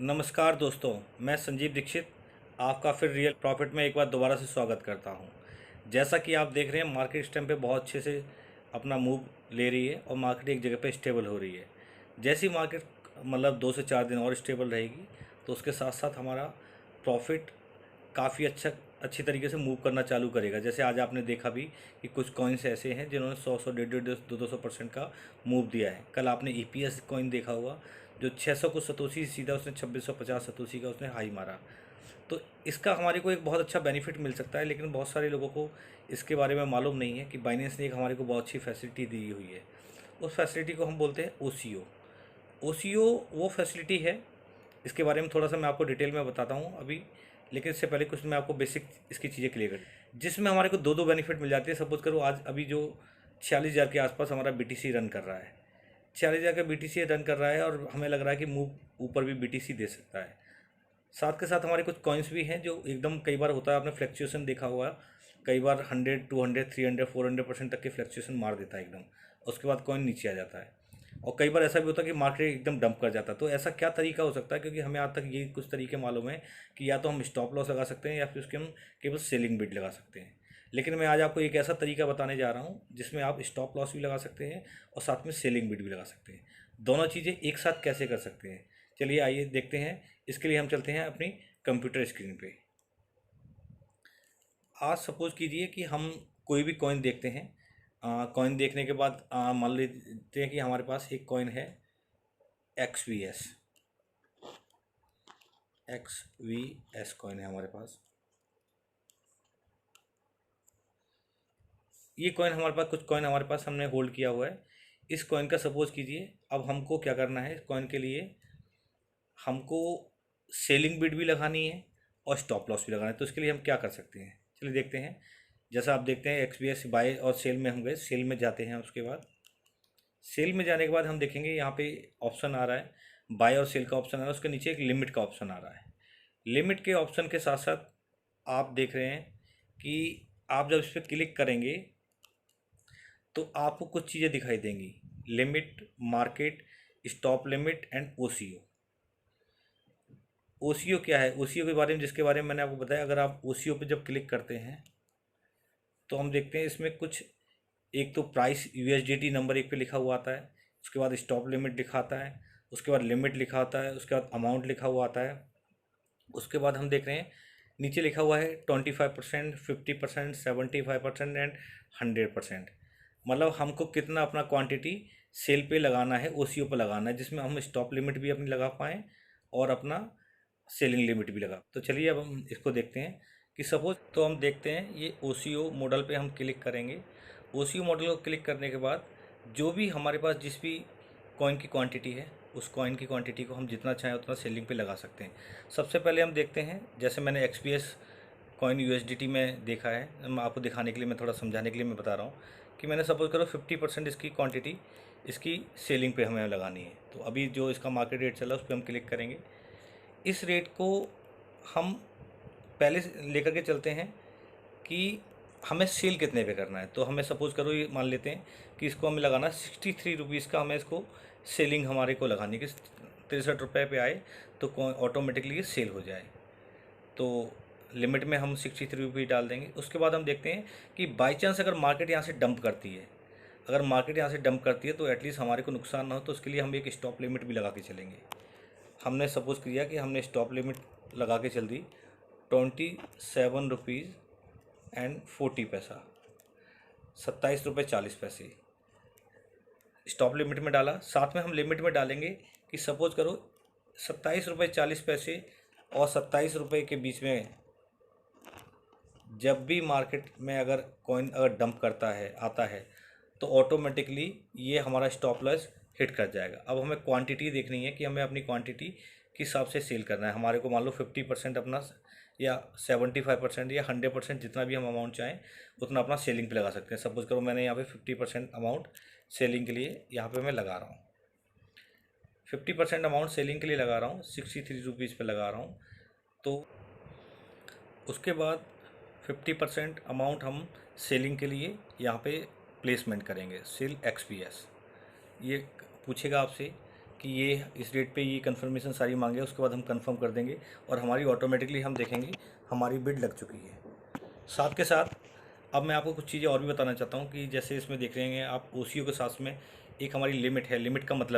नमस्कार दोस्तों, मैं संजीव दीक्षित आपका फिर रियल प्रॉफिट में एक बार दोबारा से स्वागत करता हूं। जैसा कि आप देख रहे हैं, मार्केट इस टाइम पे बहुत अच्छे से अपना मूव ले रही है और मार्केट एक जगह पे स्टेबल हो रही है। जैसी मार्केट मतलब 2 से 4 दिन और स्टेबल रहेगी तो उसके साथ साथ हमारा प्रॉफिट काफ़ी अच्छी तरीके से मूव करना चालू करेगा। जैसे आज आपने देखा भी कि कुछ कॉइन्स ऐसे हैं जिन्होंने 100 150 200% का मूव दिया है। कल आपने ईपीएस कॉइन देखा होगा जो 600 कुछ सतोशी सीधा उसने 2650 सतोशी का उसने हाई मारा। तो इसका हमारे को एक बहुत अच्छा बेनिफिट मिल सकता है, लेकिन बहुत सारे लोगों को इसके बारे में मालूम नहीं है कि बाइनेंस ने एक हमारे को बहुत अच्छी फैसिलिटी दी हुई है। उस फैसिलिटी को हम बोलते हैं ओसीओ। ओसीओ वो फैसिलिटी है, इसके बारे में थोड़ा सा मैं आपको डिटेल में बताता हूँ अभी, लेकिन इससे पहले कुछ मैं आपको बेसिक इसकी चीज़ें क्लियर कर, जिसमें हमारे को दो दो बेनिफिट मिल जाती है। सपोज करो आज अभी जो 46,000 के आसपास हमारा बीटीसी रन कर रहा है, 46,000 का बीटीसी रन कर रहा है और हमें लग रहा है कि मूव ऊपर भी बीटीसी दे सकता है। साथ के साथ हमारे कुछ कॉइन्स भी हैं जो एकदम कई बार होता है, आपने फ्लैक्चुएशन देखा होगा, कई बार 100 200 300 400% तक के फ्लैक्चुएशन मार देता है एकदम, उसके बाद कॉइन नीचे आ जाता है। और कई बार ऐसा भी होता है कि मार्केट एकदम डंप कर जाता है। तो ऐसा क्या तरीका हो सकता है, क्योंकि हमें आज तक ये कुछ तरीके मालूम है कि या तो हम स्टॉप लॉस लगा सकते हैं या फिर उसके हम केवल सेलिंग बिड लगा सकते हैं। लेकिन मैं आज आपको एक ऐसा तरीका बताने जा रहा हूँ जिसमें आप स्टॉप लॉस भी लगा सकते हैं और साथ में सेलिंग बिड भी लगा सकते हैं। दोनों चीज़ें एक साथ कैसे कर सकते हैं, चलिए आइए देखते हैं। इसके लिए हम चलते हैं अपनी कंप्यूटर स्क्रीन पे। आज सपोज कीजिए कि हम कोई भी कॉइन देखते हैं। कॉइन देखने के बाद मान लेते हैं कि हमारे पास एक कॉइन है XVS। XVS कॉइन है हमारे पास। ये कॉइन हमारे पास, कुछ कॉइन हमारे पास हमने होल्ड किया हुआ है। इस कॉइन का सपोज कीजिए, अब हमको क्या करना है, इस कॉइन के लिए हमको सेलिंग बिड भी लगानी है और स्टॉप लॉस भी लगाना है। तो इसके लिए हम क्या कर सकते हैं, चलिए देखते हैं। जैसा आप देखते हैं XVS बाय और सेल में हम गए, सेल में जाते हैं। उसके बाद सेल में जाने के बाद हम देखेंगे यहाँ पे ऑप्शन आ रहा है, बाय और सेल का ऑप्शन आ रहा है, उसके नीचे एक लिमिट का ऑप्शन आ रहा है। लिमिट के ऑप्शन के साथ साथ आप देख रहे हैं कि आप जब इस पर क्लिक करेंगे तो आपको कुछ चीज़ें दिखाई देंगी, limit, market, stop limit and OCO. OCO क्या है, ओसीओ के बारे में, जिसके बारे में मैंने आपको बताया, अगर आप ओसीओ पे जब क्लिक करते हैं तो हम देखते हैं इसमें कुछ, एक तो प्राइस यूएसडीटी नंबर एक पे लिखा हुआ आता है, उसके बाद स्टॉप लिमिट दिखाता है, उसके बाद लिमिट लिखा आता है, उसके बाद अमाउंट लिखा हुआ आता है। उसके बाद हम देख रहे हैं नीचे लिखा हुआ है 25%, 50%, 75% एंड 100%। मतलब हमको कितना अपना क्वांटिटी सेल पे लगाना है, ओसीओ पे लगाना है, जिसमें हम स्टॉप लिमिट भी अपनी लगा पाएँ और अपना सेलिंग लिमिट भी लगा। तो चलिए अब हम इसको देखते हैं कि सपोज, तो हम देखते हैं ये ओसीओ मॉडल पे हम क्लिक करेंगे। ओसीओ मॉडल को क्लिक करने के बाद जो भी हमारे पास जिस भी कॉइन की क्वांटिटी है, उस कॉइन की क्वांटिटी को हम जितना चाहें उतना सेलिंग पे लगा सकते हैं। सबसे पहले हम देखते हैं, जैसे मैंने XPS कॉइन USDT में देखा है, मैं आपको दिखाने के लिए, मैं थोड़ा समझाने के लिए मैं बता रहा हूँ कि मैंने सपोज करो 50% इसकी क्वांटिटी इसकी सेलिंग पे हमें लगानी है। तो अभी जो इसका मार्केट रेट चला उस पर हम क्लिक करेंगे। इस रेट को हम पहले लेकर के चलते हैं कि हमें सेल कितने पे करना है। तो हमें सपोज़ करो, ये मान लेते हैं कि इसको हमें लगाना 63 रुपीज़ का, हमें इसको सेलिंग हमारे को लगानी है कि 63 रुपये पे आए तो ऑटोमेटिकली ये सेल हो जाए। तो लिमिट में हम 63 रुपीज़ डाल देंगे। उसके बाद हम देखते हैं कि बाई चांस अगर मार्केट यहाँ से डंप करती है, अगर मार्केट यहाँ से डंप करती है तो एटलीस्ट हमारे को नुकसान ना हो, तो उसके लिए हम एक स्टॉप लिमिट भी लगा के चलेंगे। हमने सपोज़ किया कि हमने स्टॉप लिमिट लगा के चल दी 27 रुपीज़ एंड 40 पैसा, 27 रुपये 40 पैसे स्टॉप लिमिट में डाला। साथ में हम लिमिट में डालेंगे कि सपोज करो 27 रुपये 40 पैसे और 27 रुपये के बीच में जब भी मार्केट में अगर कॉइन अगर डंप करता है, आता है, तो ऑटोमेटिकली ये हमारा स्टॉप लॉस हिट कर जाएगा। अब हमें क्वांटिटी देखनी है कि हमें अपनी क्वांटिटी किस हिसाब से सेल करना है। हमारे को मान लो 50% अपना, या 75% या 100%, जितना भी हम अमाउंट चाहें उतना अपना सेलिंग पे लगा सकते हैं। सपोज करो मैंने यहाँ पे 50% अमाउंट सेलिंग के लिए यहाँ पे मैं लगा रहा हूँ, 50% अमाउंट सेलिंग के लिए लगा रहा हूँ, 63 रुपीज़ पे लगा रहा हूँ। तो उसके बाद 50% अमाउंट हम सेलिंग के लिए यहाँ पे प्लेसमेंट करेंगे, सेल XPS। ये पूछेगा आपसे कि ये इस रेट पे ये कंफर्मेशन सारी मांगे, उसके बाद हम कंफर्म कर देंगे और हमारी ऑटोमेटिकली हम देखेंगे हमारी बिड लग चुकी है। साथ के साथ अब मैं आपको कुछ चीज़ें और भी बताना चाहता हूँ कि जैसे इसमें देख रहे हैं आप ओसीओ के साथ में एक हमारी लिमिट है। लिमिट का मतलब